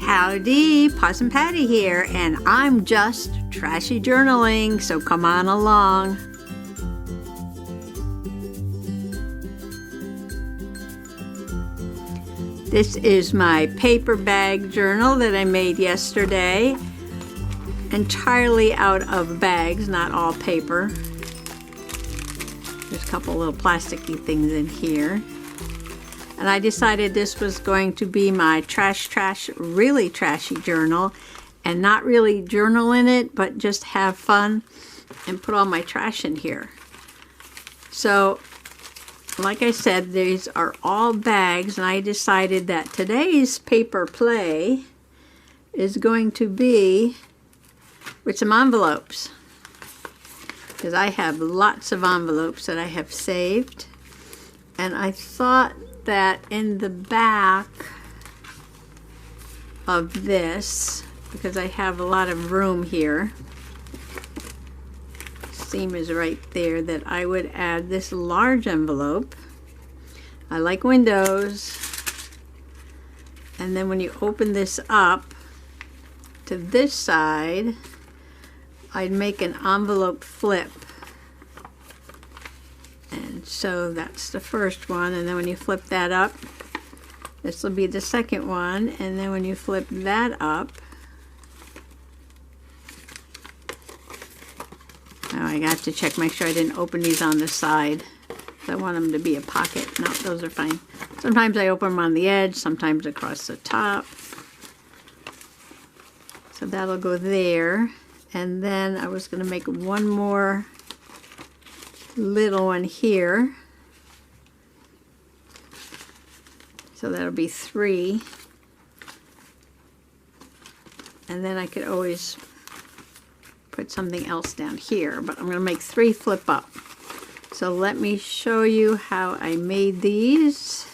Howdy, Possum Patty here, and I'm just trashy journaling, so come on along. This is my paper bag journal that I made yesterday, entirely out of bags, not all paper. There's a couple little plasticky things in here. And I decided this was going to be my really trashy journal, and not really journal in it, but just have fun and put all my trash in here. So, like I said, these are all bags, and I decided that today's paper play is going to be with some envelopes, because I have lots of envelopes that I have saved, and I thought that in the back of this, because I have a lot of room here, seam is right there, that I would add this large envelope. I like windows. And then when you open this up to this side, I'd make an envelope flip. And so that's the first one, and then when you flip that up, this will be the second one, and then when you flip that up, oh, I got to check, make sure I didn't open these on the side. I want them to be a pocket. No, those are fine. Sometimes I open them on the edge, sometimes across the top. So that'll go there, and then I was going to make one more little one here, so that'll be 3, and then I could always put something else down here, but I'm going to make 3 flip up. So let me show you how I made these.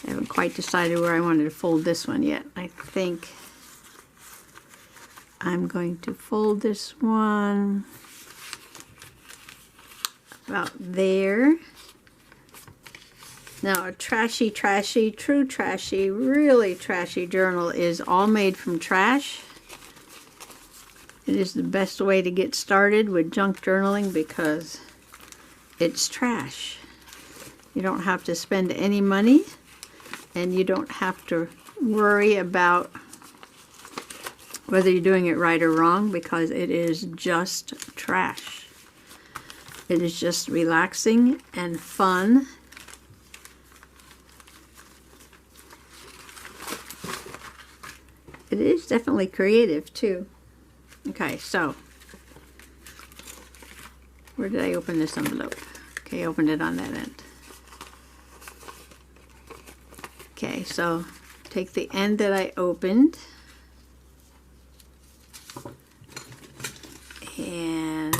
I haven't quite decided where I wanted to fold this one yet. I think I'm going to fold this one about there. Now, a trashy, true trashy, really trashy journal is all made from trash. It is the best way to get started with junk journaling because it's trash. You don't have to spend any money, and you don't have to worry about whether you're doing it right or wrong, because it is just trash. It is just relaxing and fun. It is definitely creative too. Okay, so where did I open this envelope? Okay, I opened it on that end. Okay, so take the end that I opened, and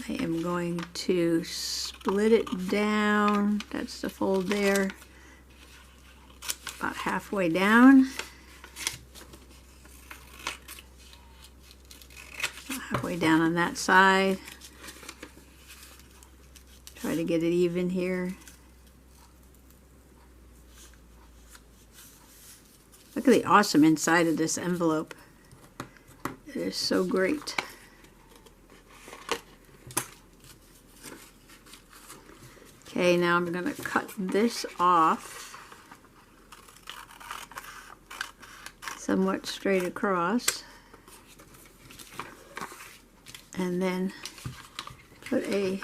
I am going to split it down. That's the fold there, about halfway down. Halfway down on that side. Try to get it even here. Look at the awesome inside of this envelope. It is so great. Okay, now I'm going to cut this off somewhat straight across, and then put a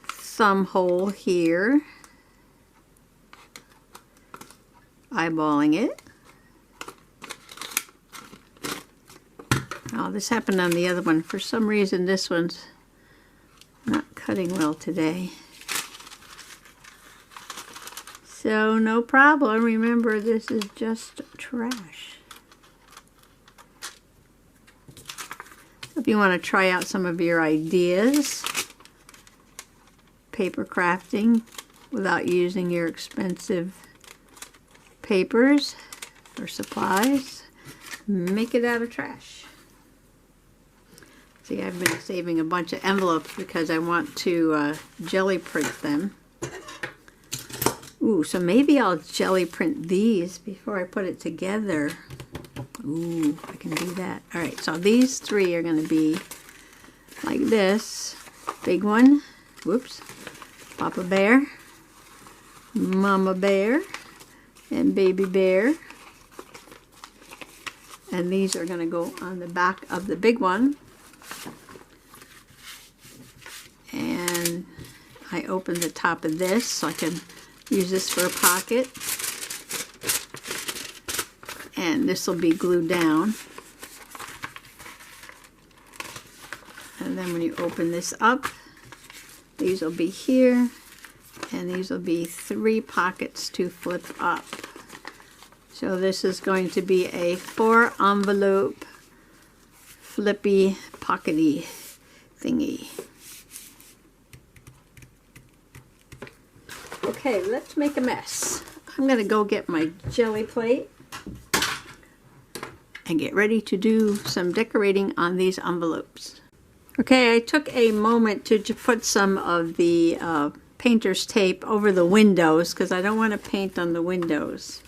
thumb hole here, eyeballing it. Oh, this happened on the other one. For some reason, this one's not cutting well today. So, no problem. Remember, this is just trash. If you want to try out some of your ideas, paper crafting without using your expensive papers or supplies, make it out of trash. See, I've been saving a bunch of envelopes because I want to jelly print them Ooh, so maybe I'll jelly print these before I put it together. Ooh, I can do that. All right, so these three are going to be like this. Big one, whoops, Papa Bear, Mama Bear, and Baby Bear. And these are going to go on the back of the big one. And I opened the top of this so I can use this for a pocket. And this will be glued down. And then when you open this up, these will be here. And these will be 3 pockets to flip up. So this is going to be a 4 envelope flippy pockety thingy. Okay, let's make a mess. I'm going to go get my Gelli Plate and get ready to do some decorating on these envelopes. Okay, I took a moment to put some of the painter's tape over the windows because I don't want to paint on the windows.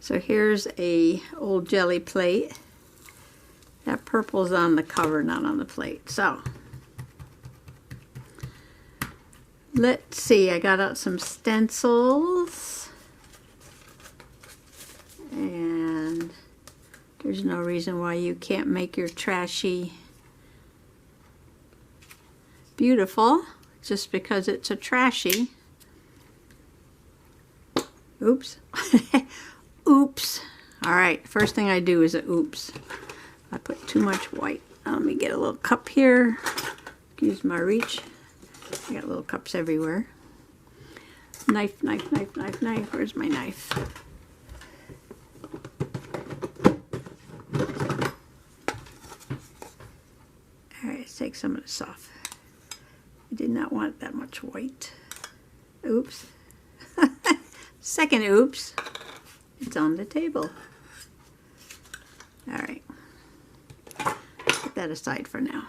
So here's a old Gelli Plate. That purple's on the cover, not on the plate. So let's see, I got out some stencils. And there's no reason why you can't make your trashy beautiful just because it's a trashy. Oops. Oops. All right, first thing I do is a oops. I put too much white. Let me get a little cup here. Use my reach. I got little cups everywhere. Knife, knife, knife, knife, knife. Where's my knife? All right, let's take some of this off. I did not want that much white. Oops. Second oops. It's on the table. All right. Put that aside for now.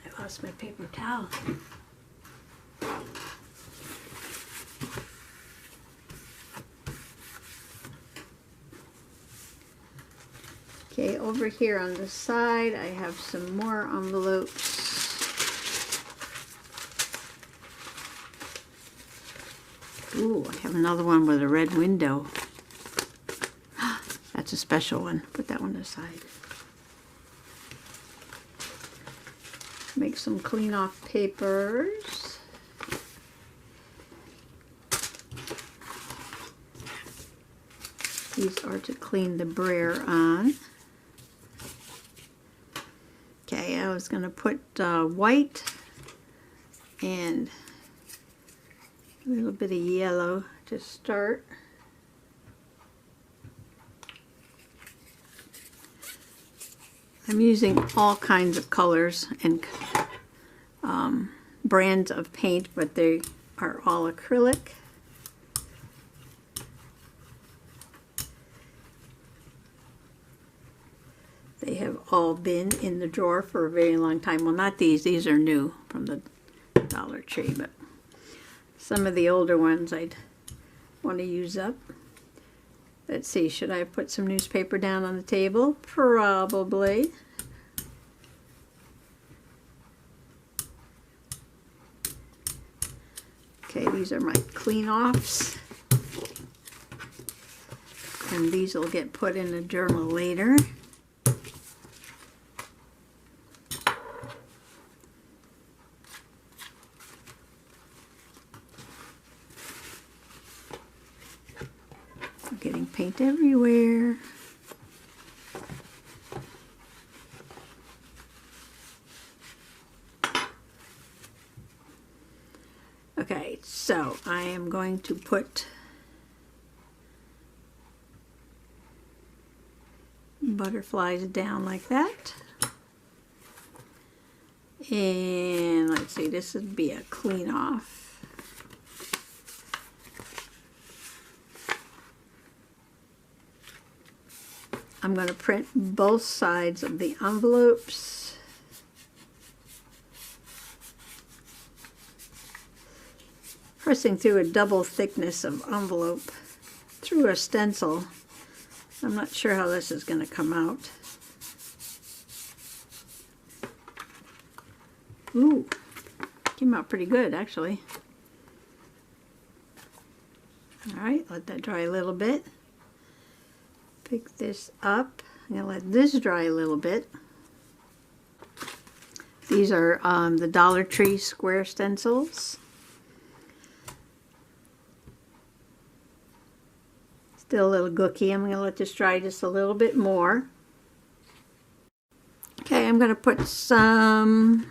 I lost my paper towel. Okay, over here on the side, I have some more envelopes. Ooh, I have another one with a red window. That's a special one. Put that one aside. Make some clean off papers. These are to clean the brayer on. Okay, I was going to put white and a little bit of yellow to start. I'm using all kinds of colors and brands of paint, but they are all acrylic. They have all been in the drawer for a very long time. Well, not these. These are new from the Dollar Tree, but some of the older ones I'd want to use up. Let's see, should I put some newspaper down on the table? Probably. Okay, these are my clean offs. And these will get put in a journal later. Getting paint everywhere. Okay, so I am going to put butterflies down like that. And let's see, this would be a clean off. I'm going to print both sides of the envelopes. pressing through a double thickness of envelope through a stencil. I'm not sure how this is going to come out. Ooh, came out pretty good actually. Alright, let that dry a little bit. Pick this up. I'm going to let this dry a little bit. These are the Dollar Tree square stencils. Still a little gooky. I'm going to let this dry just a little bit more. Okay, I'm going to put somewhat.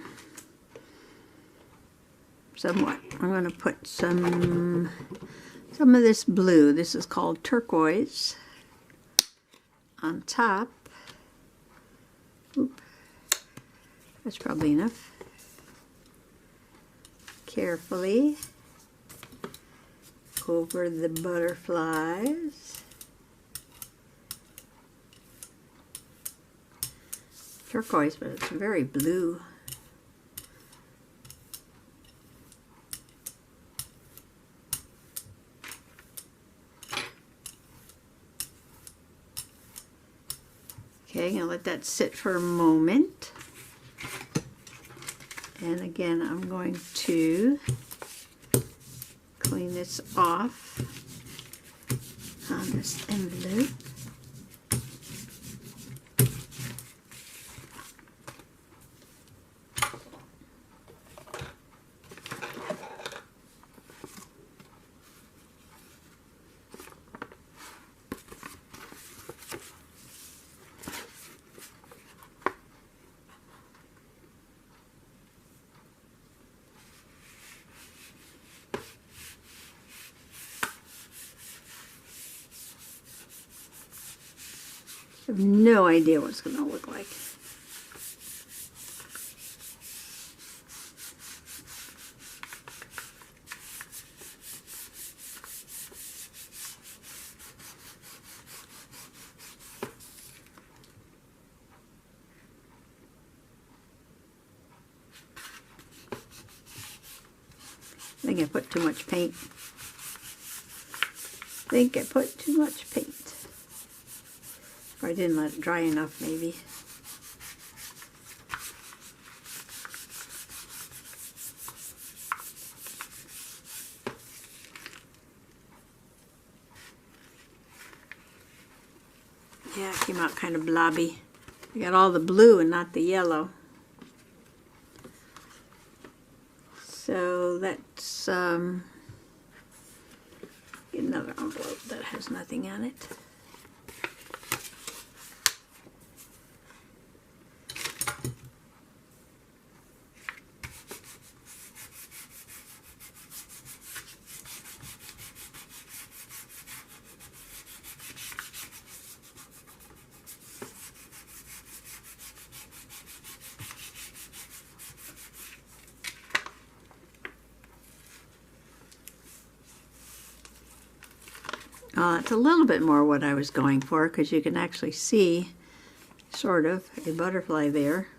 I'm going to put some of this blue. This is called turquoise. On top. Oop. That's probably enough. Carefully over the butterflies. Turquoise, but it's very blue. Okay, I'm going to let that sit for a moment. And again, I'm going to clean this off on this envelope. I have no idea what it's going to look like. I think I put too much paint. Or I didn't let it dry enough, maybe. Yeah, it came out kind of blobby. I got all the blue and not the yellow. So that's get another envelope that has nothing on it. It's a little bit more what I was going for, because you can actually see sort of a butterfly there.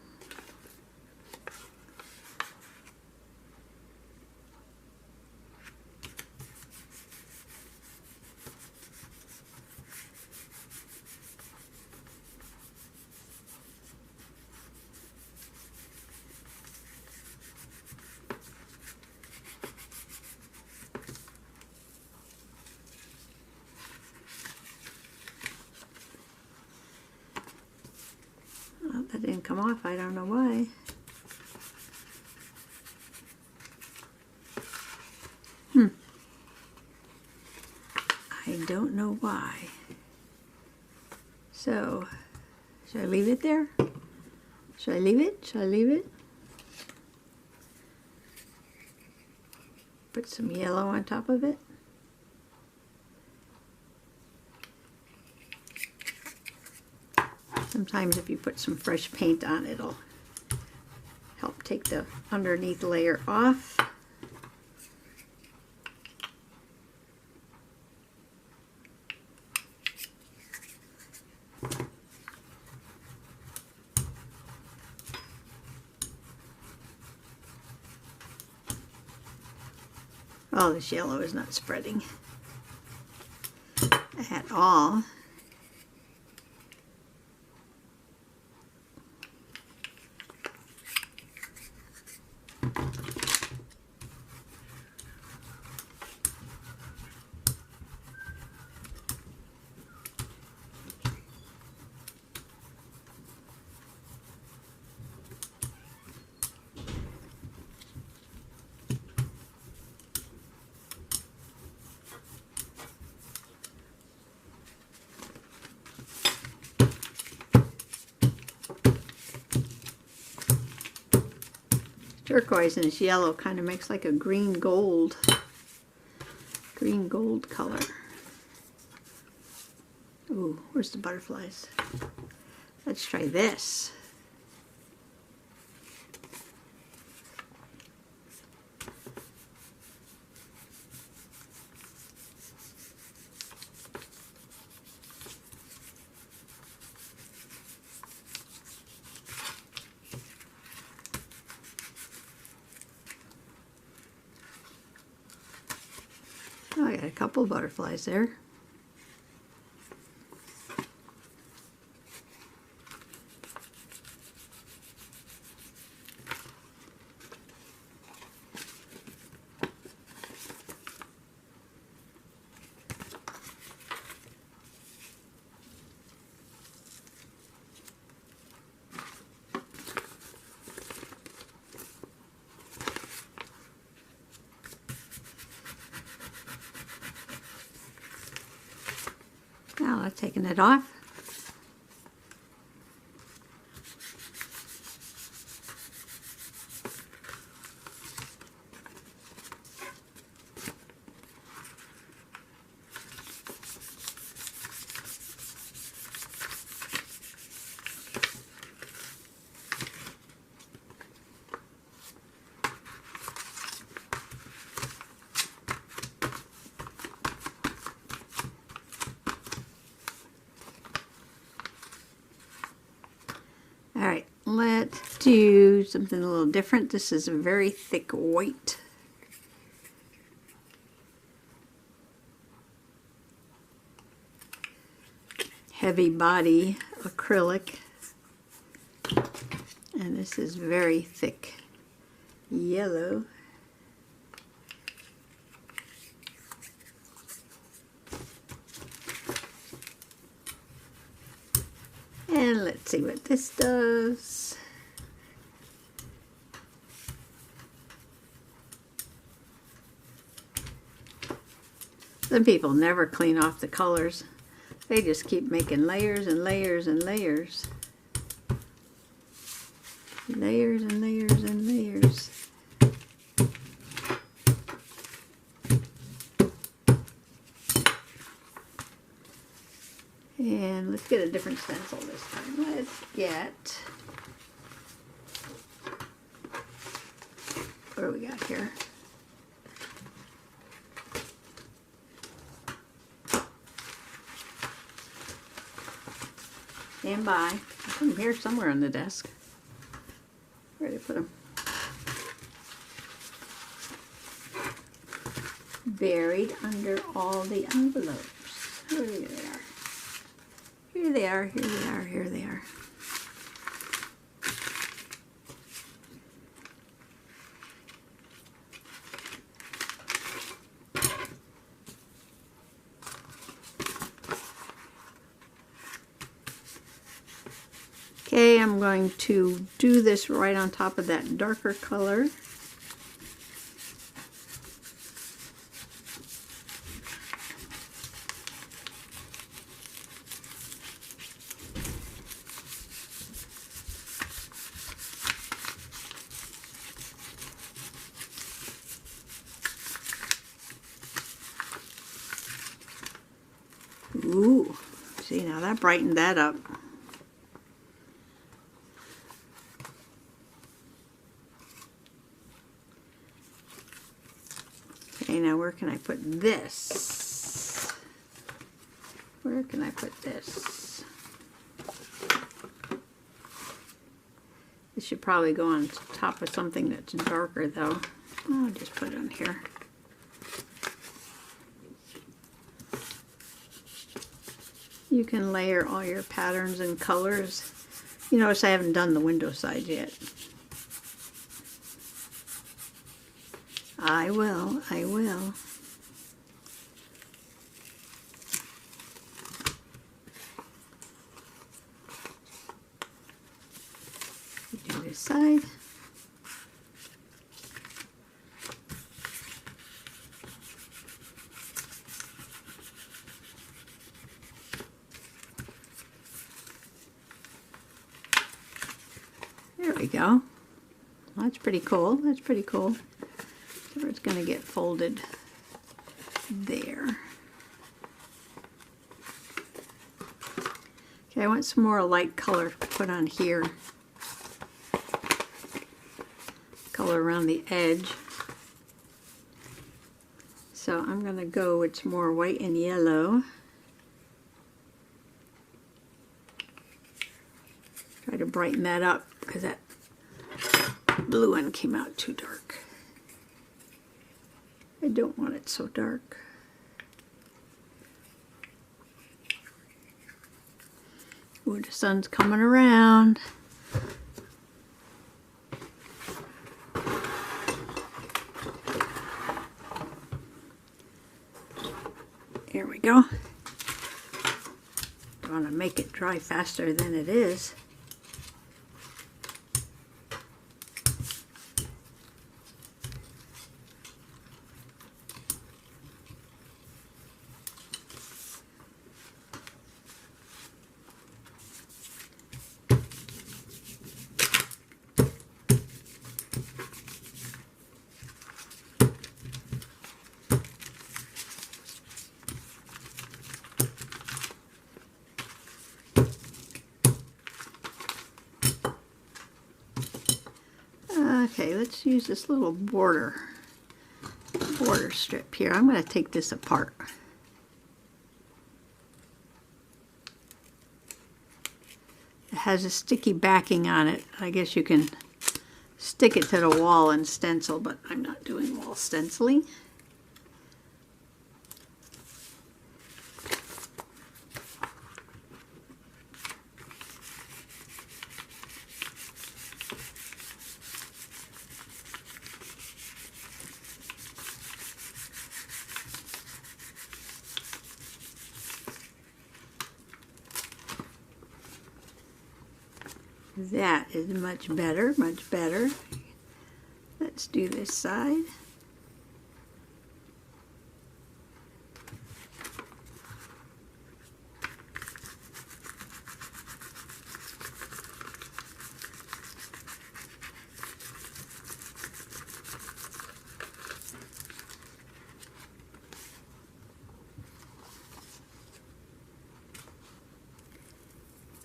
That didn't come off. I don't know why. I don't know why. So, should I leave it there? Should I leave it? Should I leave it? Put some yellow on top of it. Sometimes if you put some fresh paint on, it'll help take the underneath layer off. Oh, this yellow is not spreading at all. Turquoise and this yellow kind of makes like a green gold color. Ooh, where's the butterflies? Let's try this. Oh, I got a couple of butterflies there. Now I've taken it off. Alright, let's do something a little different. This is a very thick white. Heavy body acrylic. And this is very thick yellow. And let's see what this does. Some people never clean off the colors. They just keep making layers and layers and layers. Layers and layers and layers. And let's get a different stencil this time. Let's get, what do we got here? Stand by. I put them here somewhere on the desk. Where did I put them? Buried under all the envelopes. Here they are. Here they are, here they are, here they are. Okay, I'm going to do this right on top of that darker color. Ooh, see, now that brightened that up. Okay, now where can I put this? Where can I put this? This should probably go on top of something that's darker though. I'll just put it on here. You can layer all your patterns and colors. You notice I haven't done the window side yet. I will. Do this side. There we go. That's pretty cool. That's pretty cool. So it's going to get folded there. Okay, I want some more light color to put on here. Color around the edge. So I'm going to go with some more white and yellow. Try to brighten that up because that blue one came out too dark. I don't want it so dark. Ooh, the sun's coming around. There we go. Don't want to make it dry faster than it is. Okay, let's use this little border strip here. I'm going to take this apart. It has a sticky backing on it. I guess you can stick it to the wall and stencil, but I'm not doing wall stenciling. That is much better, much better. Let's do this side.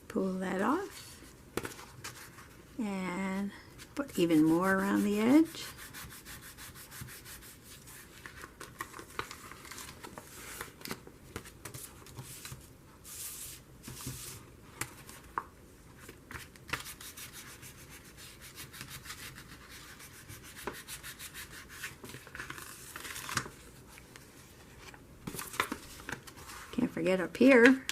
Pull that off. And put even more around the edge. Can't forget up here.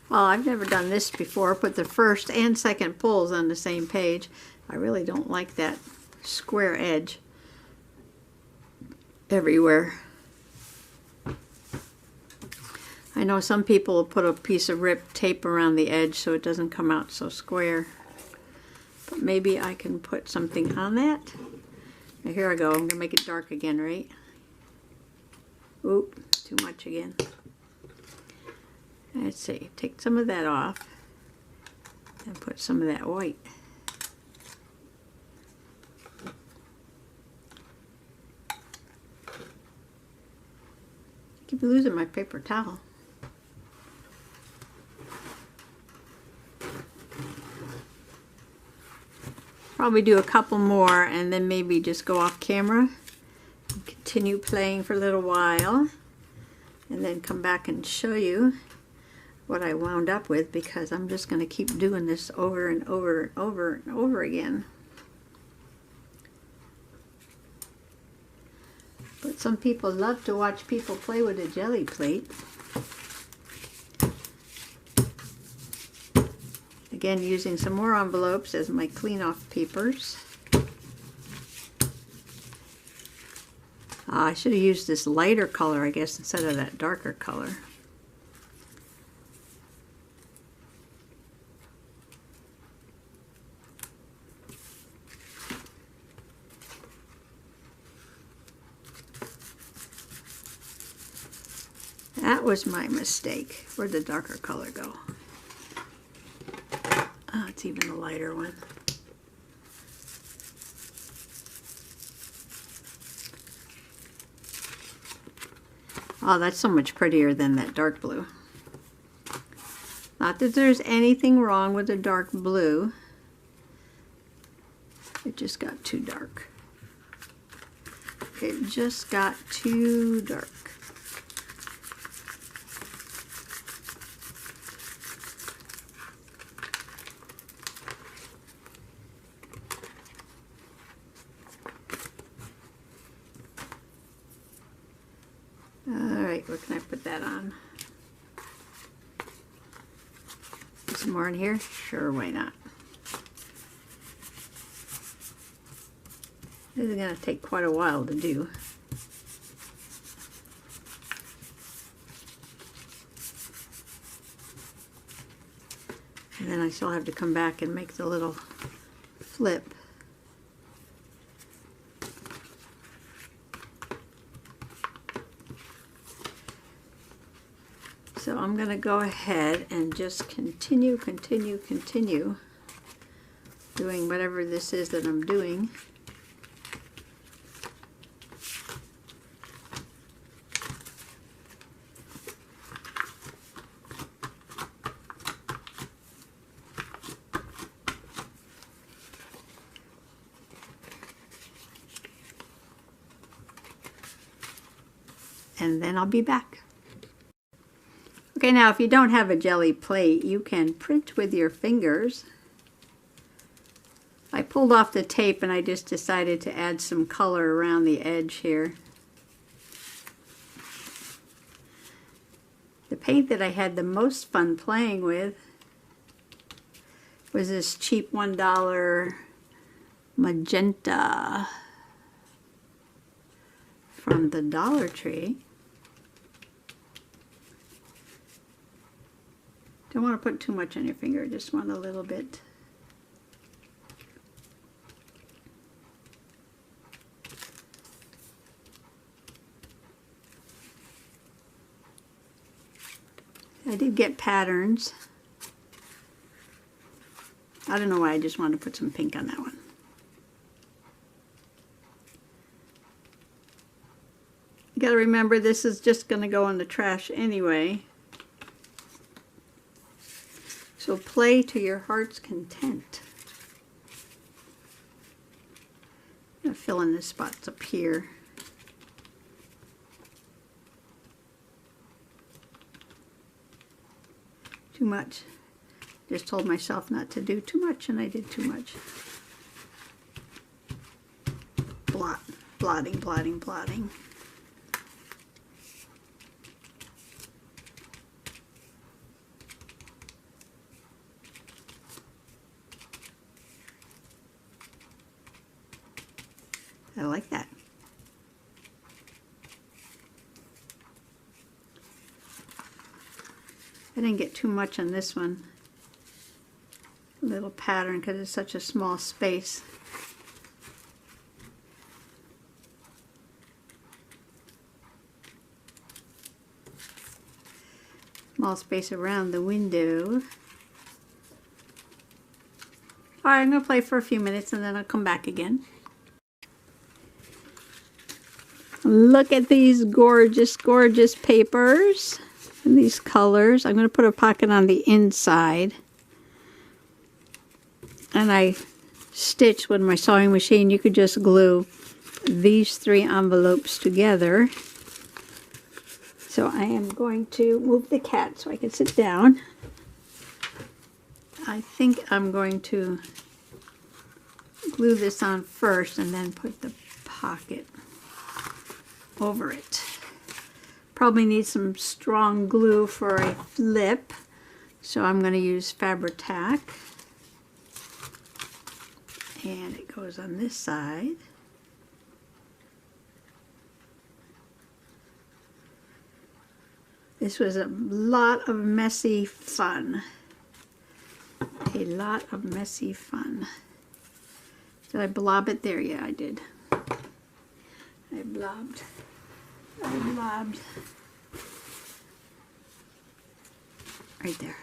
Well, I've never done this before. Put the first and second pulls on the same page. I really don't like that square edge everywhere. I know some people will put a piece of ripped tape around the edge so it doesn't come out so square. But maybe I can put something on that. Now here I go. I'm going to make it dark again, right? Oop, too much again. Let's see, take some of that off and put some of that white. I keep losing my paper towel. Probably do a couple more and then maybe just go off camera and continue playing for a little while and then come back and show you what I wound up with, because I'm just going to keep doing this over and over and over and over again. But some people love to watch people play with a Gelli Plate. Again, using some more envelopes as my clean off papers. I should have used this lighter color, I guess, instead of that darker color. That was my mistake. Where'd the darker color go? Oh, it's even a lighter one. Oh, that's so much prettier than that dark blue. Not that there's anything wrong with the dark blue. It just got too dark. It just got too dark. Where can I put that on? Some more in here? Sure, why not? This is going to take quite a while to do. And then I still have to come back and make the little flip. So I'm going to go ahead and just continue doing whatever this is that I'm doing. And then I'll be back. Okay, now if you don't have a Gelli Plate, you can print with your fingers. I pulled off the tape and I just decided to add some color around the edge here. The paint that I had the most fun playing with was this cheap $1 magenta from the Dollar Tree. Don't want to put too much on your finger, just want a little bit. I did get patterns. I don't know why, I just wanted to put some pink on that one. You got to remember, this is just going to go in the trash anyway. So play to your heart's content. I'm going to fill in the spots up here. Too much. Just told myself not to do too much and I did too much. Blotting, blotting, blotting. I like that. I didn't get too much on this one. A little pattern because it's such a small space. Small space around the window. Alright, I'm going to play for a few minutes and then I'll come back again. Look at these gorgeous, gorgeous papers and these colors. I'm going to put a pocket on the inside. And I stitch with my sewing machine, you could just glue these 3 envelopes together. So I am going to move the cat so I can sit down. I think I'm going to glue this on first and then put the pocket over it. Probably need some strong glue for a flip, so I'm going to use Fabri-Tac. And it goes on this side. This was a lot of messy fun. A lot of messy fun. Did I blob it there? Yeah, I did. I blobbed. Right there.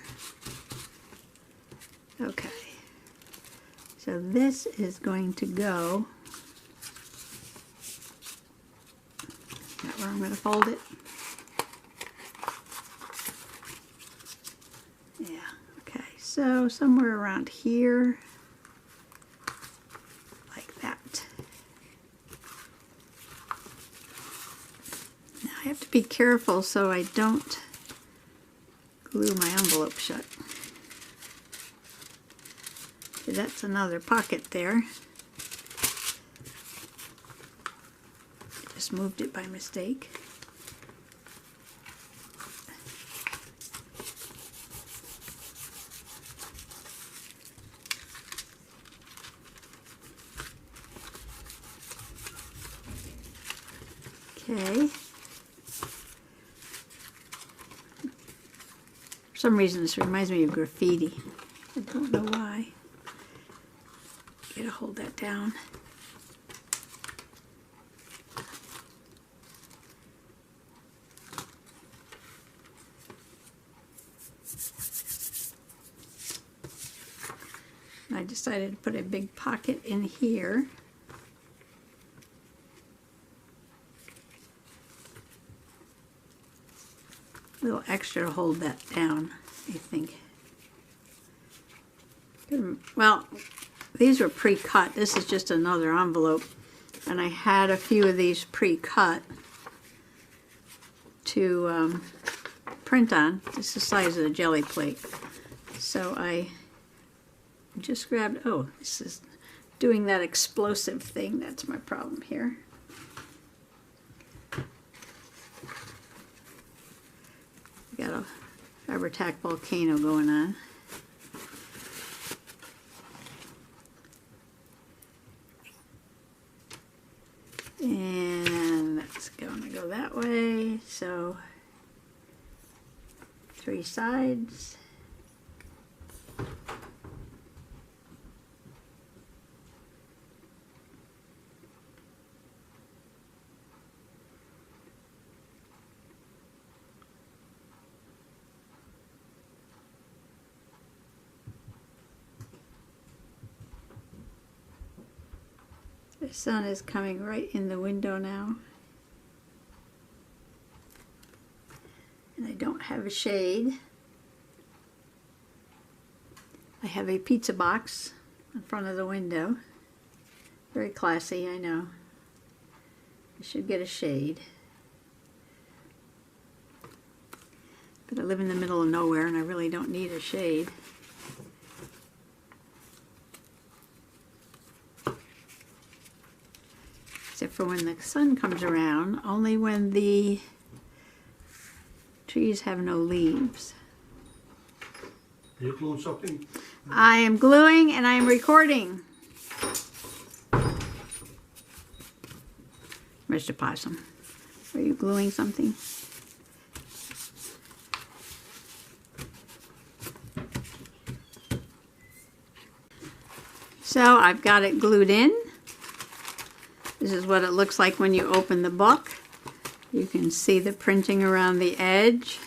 Okay. So this is going to go. Is that where I'm going to fold it? Yeah. Okay. So somewhere around here. Like that. Now I have to be careful so I don't glue my envelope shut. That's another pocket there. Just moved it by mistake. Okay. For some reason this reminds me of graffiti. I don't know why. Gotta hold that down. I decided to put a big pocket in here. A little extra to hold that down, I think. Well, these were pre-cut. This is just another envelope. And I had a few of these pre-cut to print on. This is the size of the Gelli Plate. So I just grabbed, oh, this is doing that explosive thing. That's my problem here. Got a Fabri-Tac volcano going on. And that's going to go that way. So 3 sides. The sun is coming right in the window now. And I don't have a shade. I have a pizza box in front of the window. Very classy, I know. I should get a shade. But I live in the middle of nowhere and I really don't need a shade. Except for when the sun comes around, only when the trees have no leaves. Are you gluing something? I am gluing and I am recording. Mr. Possum, are you gluing something? So I've got it glued in. This is what it looks like when you open the book. You can see the printing around the edge.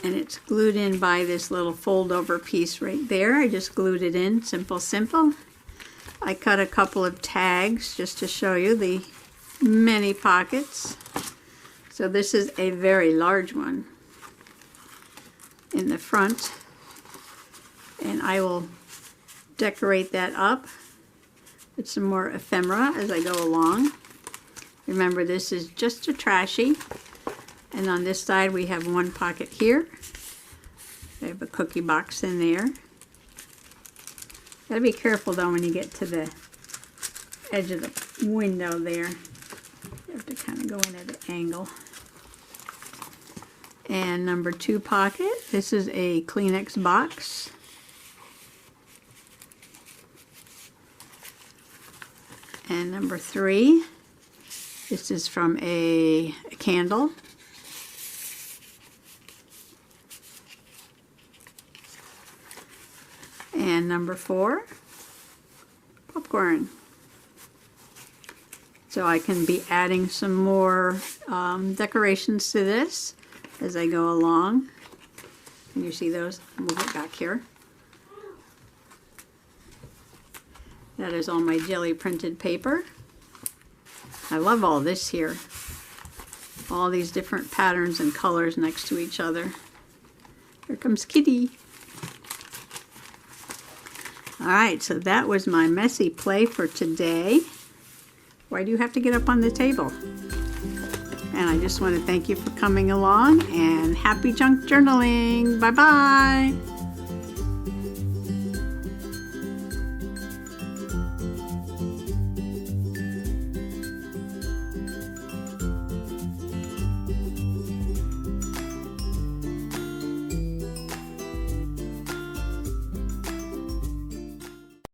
And it's glued in by this little fold over piece right there. I just glued it in, simple, simple. I cut a couple of tags just to show you the many pockets. So this is a very large one in the front. And I will decorate that up with some more ephemera as I go along. Remember, this is just a trashy. And on this side we have one pocket here. I have a cookie box in there. Gotta be careful though when you get to the edge of the window there. You have to kind of go in at an angle. And number 2 pocket, this is a Kleenex box. And number 3, this is from a candle. And number 4, popcorn. So I can be adding some more decorations to this as I go along. Can you see those? Move it back here. That is all my jelly printed paper. I love all this here. All these different patterns and colors next to each other. Here comes Kitty. Alright, so that was my messy play for today. Why do you have to get up on the table? And I just want to thank you for coming along, and happy junk journaling. Bye-bye.